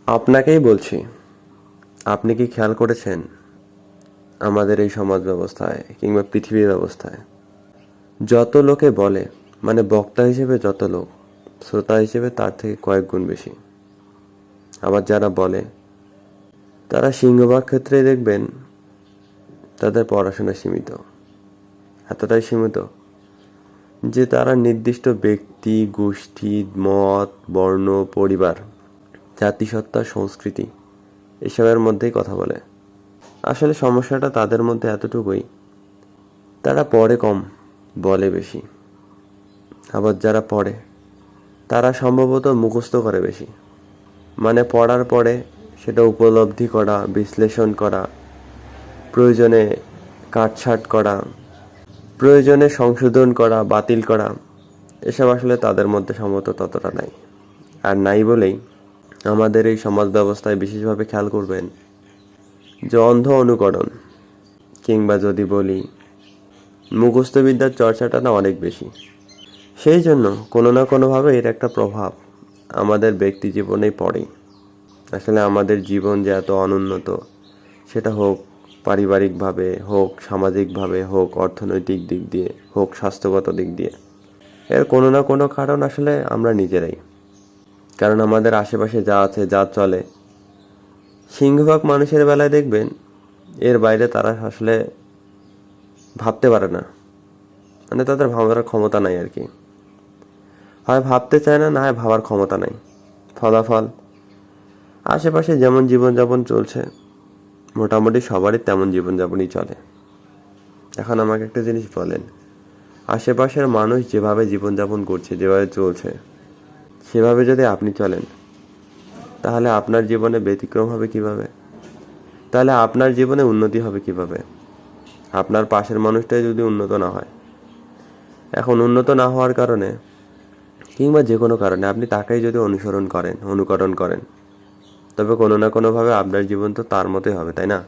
আপনাকেই বলছি, আপনি কি খেয়াল করেছেন আমাদের এই সমাজ ব্যবস্থায় কিংবা পৃথিবী ব্যবস্থায় যত লোকে বলে, মানে বক্তা হিসেবে যত লোক, শ্রোতা হিসেবে তার থেকে কয়েক গুণ বেশি। আবার যারা বলে তারা সিংহভাগ ক্ষেত্রেই দেখবেন তাদের পড়াশোনা সীমিত, এতটাই সীমিত যে তারা নির্দিষ্ট ব্যক্তি, গোষ্ঠী, মত, বর্ণ, পরিবার, জাতিসত্তা, সংস্কৃতি এসবের মধ্যেই কথা বলে। আসলে সমস্যাটা তাদের মধ্যে এতটুকুই, তারা পড়ে কম, বলে বেশি। আবার যারা পড়ে তারা সম্ভবত মুখস্থ করে বেশি। মানে পড়ার পরে সেটা উপলব্ধি করা, বিশ্লেষণ করা, প্রয়োজনে কাটছাঁট করা, প্রয়োজনে সংশোধন করা, বাতিল করা, এসব আসলে তাদের মধ্যে সম্ভবত ততটা নাই। আর নাই বলেই আমাদের এই সমাজ ব্যবস্থায় বিশেষভাবে খেয়াল করবেন যে অন্ধ অনুকরণ, কিংবা যদি বলি মুখস্থবিদ্যার চর্চাটা না অনেক বেশি। সেই জন্য কোনো না কোনোভাবে এর একটা প্রভাব আমাদের ব্যক্তি জীবনেই পড়েই। আসলে আমাদের জীবন যে এত অনুন্নত, সেটা হোক পারিবারিকভাবে, হোক সামাজিকভাবে, হোক অর্থনৈতিক দিক দিয়ে, হোক স্বাস্থ্যগত দিক দিয়ে, এর কোনো না কোনো কারণ আসলে আমরা নিজেরাই। কারণ আমাদের আশেপাশে যা আছে, যা চলে, সিংহভাগ মানুষের বেলায় দেখবেন এর বাইরে তারা আসলে ভাবতে পারে না। মানে তাদের ভাবার ক্ষমতা নাই আর কি। হয় ভাবতে চায় না, না হয় ভাবার ক্ষমতা নাই। ফলাফল আশেপাশে যেমন জীবনযাপন চলছে, মোটামুটি সবারই তেমন জীবনযাপনই চলে। এখন আমাকে একটা জিনিস বলেন, আশেপাশের মানুষ যেভাবে জীবনযাপন করছে, যেভাবে চলছে, সেভাবে যদি আপনি চলেন, তাহলে আপনার জীবনে ব্যতিক্রম হবে কিভাবে? তাহলে আপনার জীবনে উন্নতি হবে কিভাবে? আপনার পাশের মানুষটাই যদি উন্নত না হয়, এখন উন্নত না হওয়ার কারণে কিংবা যে কোনো কারণে আপনি তাকেই যদি অনুকরণ করেন, তবে কোনো না কোনোভাবে আপনার জীবন তো তার মতোই হবে, তাই না?